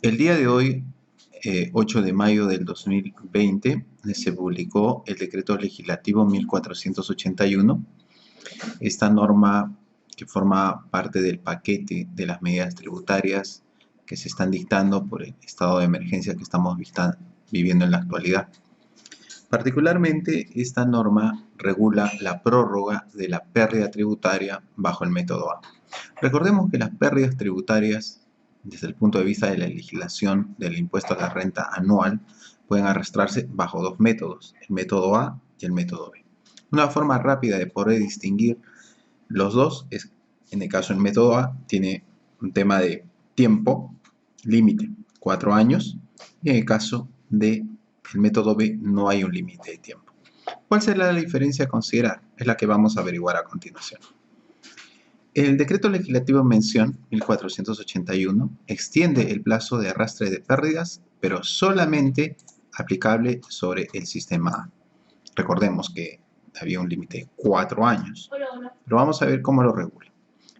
El día de hoy, 8 de mayo del 2020, se publicó el decreto legislativo 1481. Esta norma que forma parte del paquete de las medidas tributarias que se están dictando por el estado de emergencia que estamos viviendo en la actualidad. Particularmente, esta norma regula la prórroga de la pérdida tributaria bajo el método A. Recordemos que las pérdidas tributarias, desde el punto de vista de la legislación del impuesto a la renta anual, pueden arrastrarse bajo dos métodos, el método A y el método B. Una forma rápida de poder distinguir los dos es, en el caso del método A, tiene un tema de tiempo, límite, 4 años, y en el caso del método B no hay un límite de tiempo. ¿Cuál será la diferencia a considerar? Es la que vamos a averiguar a continuación. El decreto legislativo en mención, 1481, extiende el plazo de arrastre de pérdidas, pero solamente aplicable sobre el sistema A. Recordemos que había un límite de 4 años, pero vamos a ver cómo lo regula.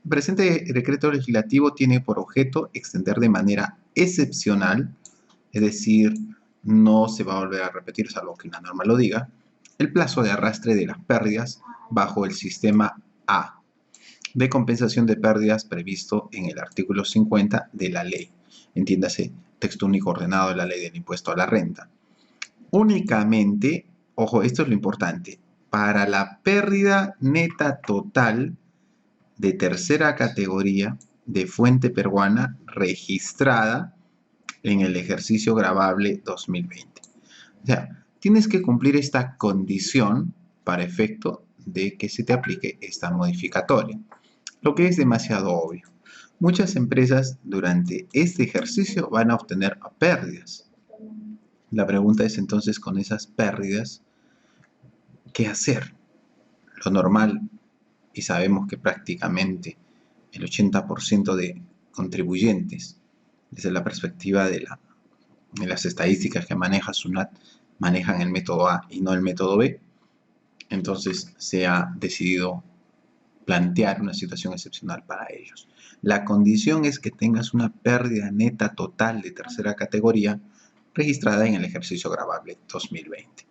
El presente decreto legislativo tiene por objeto extender de manera excepcional, es decir, no se va a volver a repetir, salvo que la norma lo diga, el plazo de arrastre de las pérdidas bajo el sistema A de compensación de pérdidas previsto en el artículo 50 de la ley, entiéndase, texto único ordenado de la ley del impuesto a la renta. Únicamente, ojo, esto es lo importante, para la pérdida neta total de tercera categoría de fuente peruana registrada en el ejercicio gravable 2020. O sea, tienes que cumplir esta condición para efecto de que se te aplique esta modificatoria, lo que es demasiado obvio. Muchas empresas durante este ejercicio van a obtener pérdidas. La pregunta es entonces, con esas pérdidas, ¿qué hacer? Lo normal, y sabemos que prácticamente el 80% de contribuyentes, desde la perspectiva de las estadísticas que maneja SUNAT, manejan el método A y no el método B, entonces se ha decidido plantear una situación excepcional para ellos. La condición es que tengas una pérdida neta total de tercera categoría registrada en el ejercicio gravable 2020.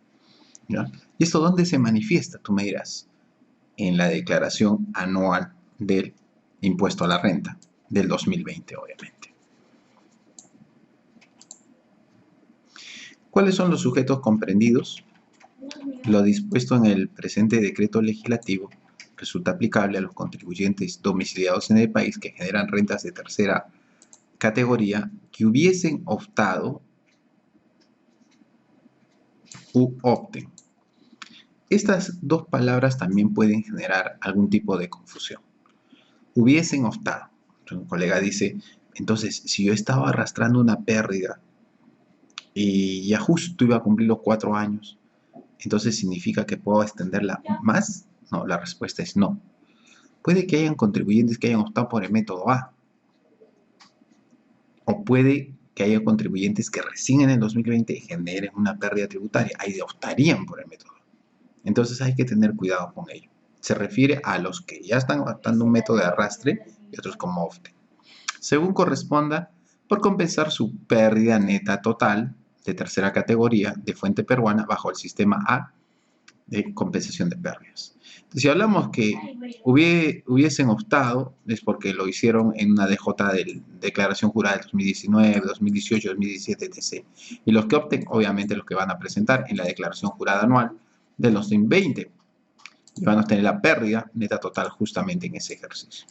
¿Ya? ¿Y esto dónde se manifiesta? Tú me dirás, en la declaración anual del impuesto a la renta del 2020, obviamente. ¿Cuáles son los sujetos comprendidos? Lo dispuesto en el presente decreto legislativo resulta aplicable a los contribuyentes domiciliados en el país que generan rentas de tercera categoría que hubiesen optado u opten. Estas dos palabras también pueden generar algún tipo de confusión. Hubiesen optado. Un colega dice, entonces, si yo estaba arrastrando una pérdida y ya justo iba a cumplir los 4 años, entonces significa que puedo extenderla más. No, la respuesta es no. Puede que hayan contribuyentes que hayan optado por el método A, o puede que haya contribuyentes que recién en el 2020 generen una pérdida tributaria, ahí optarían por el método A. Entonces hay que tener cuidado con ello. Se refiere a los que ya están adoptando un método de arrastre y otros como opten, según corresponda, por compensar su pérdida neta total de tercera categoría de fuente peruana bajo el sistema A de compensación de pérdidas. Entonces, si hablamos que hubiesen optado, es porque lo hicieron en una DJ de declaración jurada del 2019, 2018, 2017, etc. Y los que opten, obviamente, los que van a presentar en la declaración jurada anual del 2020. Y van a obtener la pérdida neta total justamente en ese ejercicio.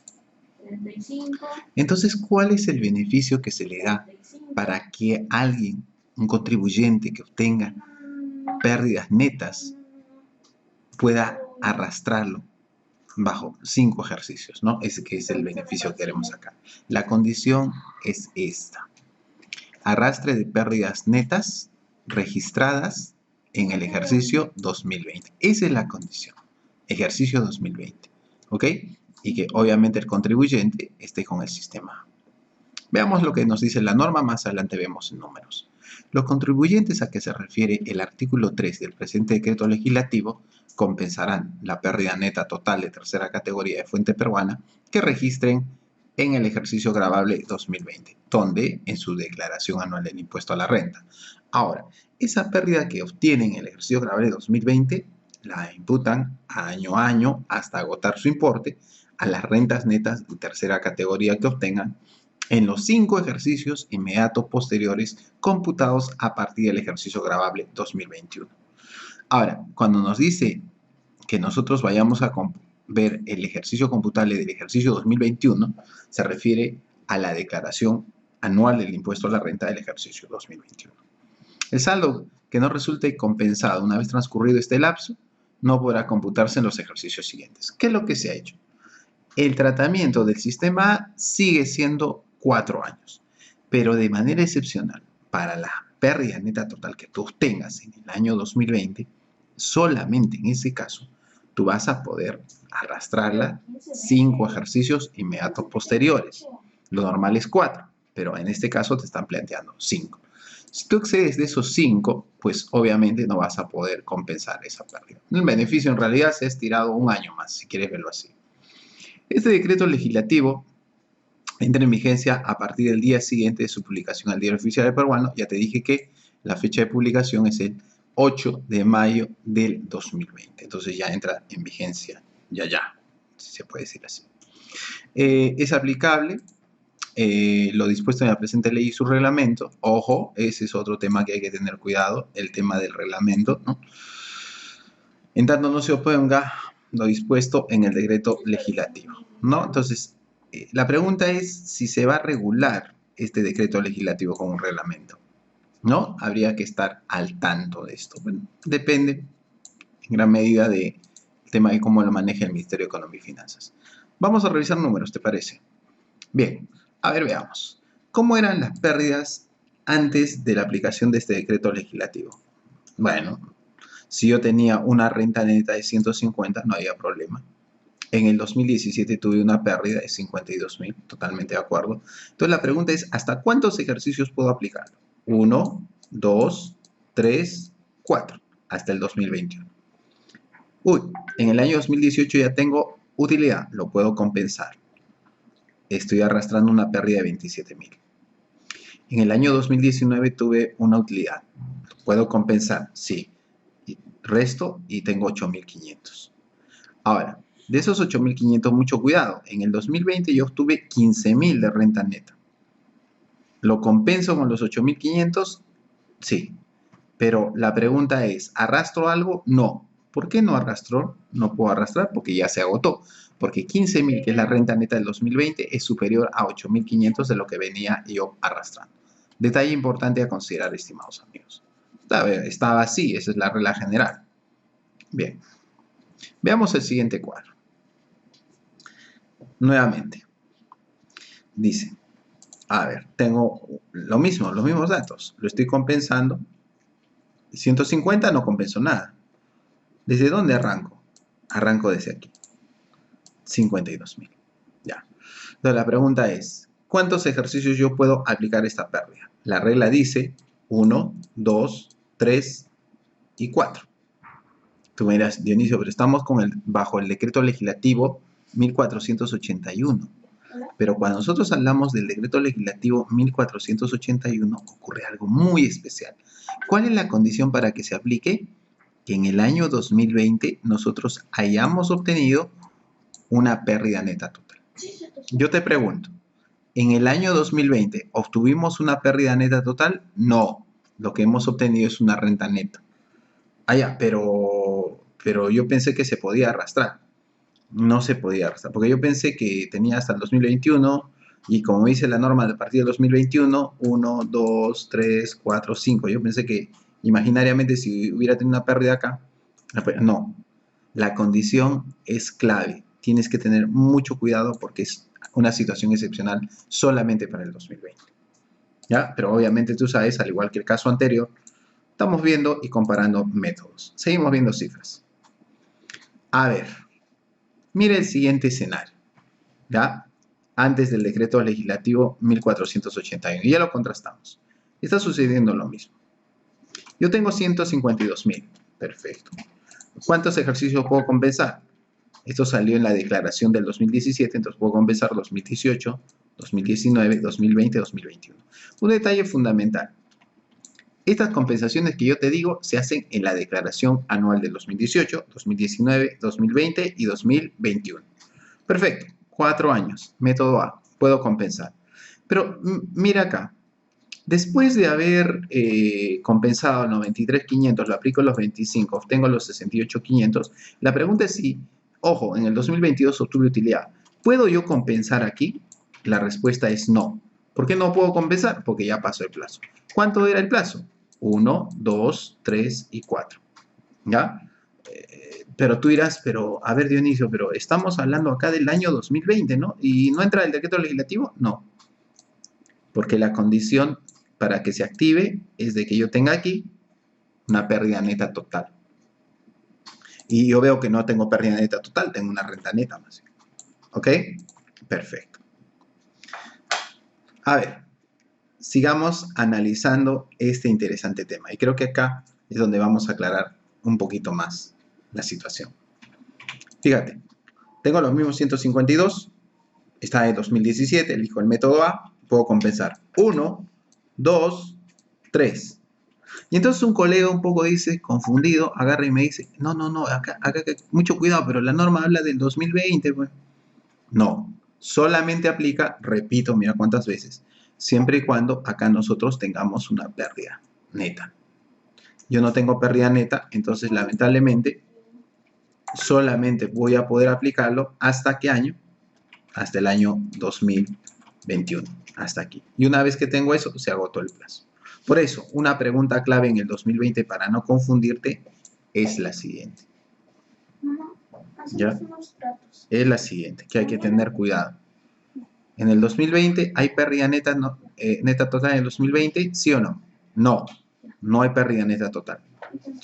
Entonces, ¿cuál es el beneficio que se le da para que alguien, un contribuyente que obtenga pérdidas netas, pueda arrastrarlo bajo 5 ejercicios, ¿no? Ese que es el beneficio que queremos acá. La condición es esta. Arrastre de pérdidas netas registradas en el ejercicio 2020. Esa es la condición. Ejercicio 2020. ¿Ok? Y que obviamente el contribuyente esté con el sistema. Veamos lo que nos dice la norma, más adelante vemos en números. Los contribuyentes a que se refiere el artículo 3 del presente decreto legislativo compensarán la pérdida neta total de tercera categoría de fuente peruana que registren en el ejercicio gravable 2020, donde en su declaración anual del impuesto a la renta. Ahora, esa pérdida que obtienen en el ejercicio gravable 2020 la imputan año a año hasta agotar su importe a las rentas netas de tercera categoría que obtengan en los 5 ejercicios inmediatos posteriores computados a partir del ejercicio gravable 2021. Ahora, cuando nos dice que nosotros vayamos a ver el ejercicio computable del ejercicio 2021, se refiere a la declaración anual del impuesto a la renta del ejercicio 2021. El saldo que no resulte compensado una vez transcurrido este lapso no podrá computarse en los ejercicios siguientes. ¿Qué es lo que se ha hecho? El tratamiento del sistema A sigue siendo 4 años, pero de manera excepcional, para la pérdida neta total que tú obtengas en el año 2020, solamente en ese caso, tú vas a poder arrastrarla 5 ejercicios inmediatos posteriores. Lo normal es 4, pero en este caso te están planteando 5. Si tú excedes de esos 5, pues obviamente no vas a poder compensar esa pérdida. El beneficio en realidad se ha estirado un año más, si quieres verlo así. Este decreto legislativo entra en vigencia a partir del día siguiente de su publicación al Diario Oficial del Peruano. Ya te dije que la fecha de publicación es el 8 de mayo del 2020. Entonces ya entra en vigencia, ya, si se puede decir así. Es aplicable lo dispuesto en la presente ley y su reglamento. Ojo, ese es otro tema que hay que tener cuidado, el tema del reglamento, ¿no? En tanto no se oponga lo dispuesto en el decreto legislativo, ¿no? Entonces, la pregunta es si se va a regular este decreto legislativo con un reglamento, ¿no? Habría que estar al tanto de esto. Bueno, depende en gran medida del tema de cómo lo maneja el Ministerio de Economía y Finanzas. Vamos a revisar números, ¿te parece? Bien, a ver, veamos. ¿Cómo eran las pérdidas antes de la aplicación de este decreto legislativo? Bueno, si yo tenía una renta neta de 150, no había problema. En el 2017 tuve una pérdida de 52.000, totalmente de acuerdo. Entonces la pregunta es, ¿hasta cuántos ejercicios puedo aplicar? 1, 2, 3, 4, hasta el 2021. Uy, en el año 2018 ya tengo utilidad, lo puedo compensar. Estoy arrastrando una pérdida de 27.000. En el año 2019 tuve una utilidad, lo puedo compensar, sí. Resto y tengo 8.500. Ahora, de esos 8.500, mucho cuidado. En el 2020 yo obtuve 15.000 de renta neta. ¿Lo compenso con los 8.500? Sí. Pero la pregunta es, ¿arrastro algo? No. ¿Por qué no arrastró? No puedo arrastrar porque ya se agotó. Porque 15.000, que es la renta neta del 2020, es superior a 8.500 de lo que venía yo arrastrando. Detalle importante a considerar, estimados amigos. Estaba así, esa es la regla general. Bien. Veamos el siguiente cuadro. Nuevamente. Dice, a ver, tengo lo mismo, los mismos datos. Lo estoy compensando. 150 no compenso nada. ¿Desde dónde arranco? Arranco desde aquí. 52.000. Ya. Entonces la pregunta es, ¿cuántos ejercicios yo puedo aplicar esta pérdida? La regla dice 1, 2, 3 y 4. Tú me dirás, Dionisio, pero estamos bajo el decreto legislativo 1481. Pero cuando nosotros hablamos del decreto legislativo 1481, ocurre algo muy especial. ¿Cuál es la condición para que se aplique? Que en el año 2020 nosotros hayamos obtenido una pérdida neta total. Yo te pregunto, ¿en el año 2020 obtuvimos una pérdida neta total? No, lo que hemos obtenido es una renta neta. Ya, pero yo pensé que se podía arrastrar. No se podía arrastrar, porque yo pensé que tenía hasta el 2021 y como dice la norma de partir del 2021, 1, 2, 3, 4, 5. Yo pensé que imaginariamente si hubiera tenido una pérdida acá, no. La condición es clave. Tienes que tener mucho cuidado porque es una situación excepcional solamente para el 2020. ¿Ya? Pero obviamente tú sabes, al igual que el caso anterior, estamos viendo y comparando métodos. Seguimos viendo cifras. A ver, mire el siguiente escenario, ¿ya? Antes del decreto legislativo 1481. Y ya lo contrastamos. Está sucediendo lo mismo. Yo tengo 152.000. Perfecto. ¿Cuántos ejercicios puedo compensar? Esto salió en la declaración del 2017, entonces puedo compensar 2018, 2019, 2020, 2021. Un detalle fundamental. Estas compensaciones que yo te digo se hacen en la declaración anual del 2018, 2019, 2020 y 2021. Perfecto, 4 años, método A, puedo compensar. Pero mira acá, después de haber compensado el 93.500, lo aplico los 25, obtengo los 68.500, la pregunta es si, ojo, en el 2022 obtuve utilidad, ¿puedo yo compensar aquí? La respuesta es no. ¿Por qué no puedo compensar? Porque ya pasó el plazo. ¿Cuánto era el plazo? 1, 2, 3 y 4. ¿Ya? Pero tú dirás, pero a ver Dionisio, pero estamos hablando acá del año 2020, ¿no? ¿Y no entra el decreto legislativo? No. Porque la condición para que se active es de que yo tenga aquí una pérdida neta total. Y yo veo que no tengo pérdida neta total, tengo una renta neta más. ¿Ok? Perfecto. A ver, sigamos analizando este interesante tema. Y creo que acá es donde vamos a aclarar un poquito más la situación. Fíjate, tengo los mismos 152, está de 2017, elijo el método A, puedo compensar 1, 2, 3. Y entonces un colega un poco dice, confundido, agarra y me dice, no, acá mucho cuidado, pero la norma habla del 2020, pues. No, solamente aplica, repito, mira cuántas veces, siempre y cuando acá nosotros tengamos una pérdida neta. Yo no tengo pérdida neta, entonces lamentablemente solamente voy a poder aplicarlo ¿hasta qué año? Hasta el año 2021, hasta aquí. Y una vez que tengo eso, se agotó el plazo. Por eso, una pregunta clave en el 2020 para no confundirte es la siguiente. ¿Ya? Es la siguiente, que hay que tener cuidado. En el 2020, ¿hay pérdida neta, neta total en el 2020? ¿Sí o no? No, no hay pérdida neta total.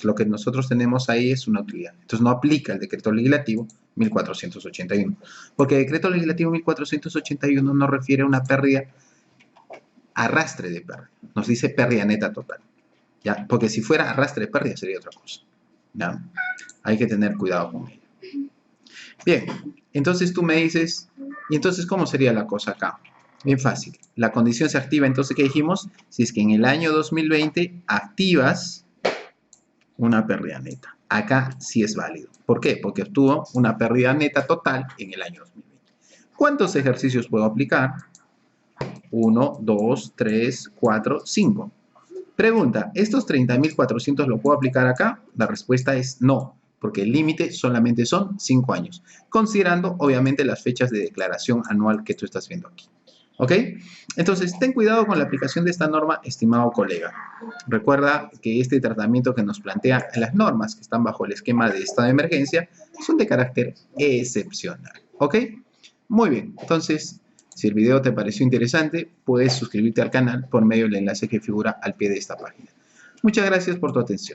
Lo que nosotros tenemos ahí es una utilidad. Entonces no aplica el decreto legislativo 1481. Porque el decreto legislativo 1481 no refiere a una pérdida arrastre de pérdida. Nos dice pérdida neta total. ¿Ya? Porque si fuera arrastre de pérdida sería otra cosa. ¿Ya? Hay que tener cuidado con ello. Bien, entonces tú me dices, ¿y entonces cómo sería la cosa acá? Bien fácil. La condición se activa, entonces, ¿qué dijimos? Si es que en el año 2020 activas una pérdida neta. Acá sí es válido. ¿Por qué? Porque obtuvo una pérdida neta total en el año 2020. ¿Cuántos ejercicios puedo aplicar? 1, 2, 3, 4, 5. Pregunta, ¿estos 30.400 lo puedo aplicar acá? La respuesta es no, porque el límite solamente son 5 años, considerando obviamente las fechas de declaración anual que tú estás viendo aquí. ¿Ok? Entonces, ten cuidado con la aplicación de esta norma, estimado colega. Recuerda que este tratamiento que nos plantea las normas que están bajo el esquema de estado de emergencia son de carácter excepcional. ¿Ok? Muy bien, entonces, si el video te pareció interesante, puedes suscribirte al canal por medio del enlace que figura al pie de esta página. Muchas gracias por tu atención.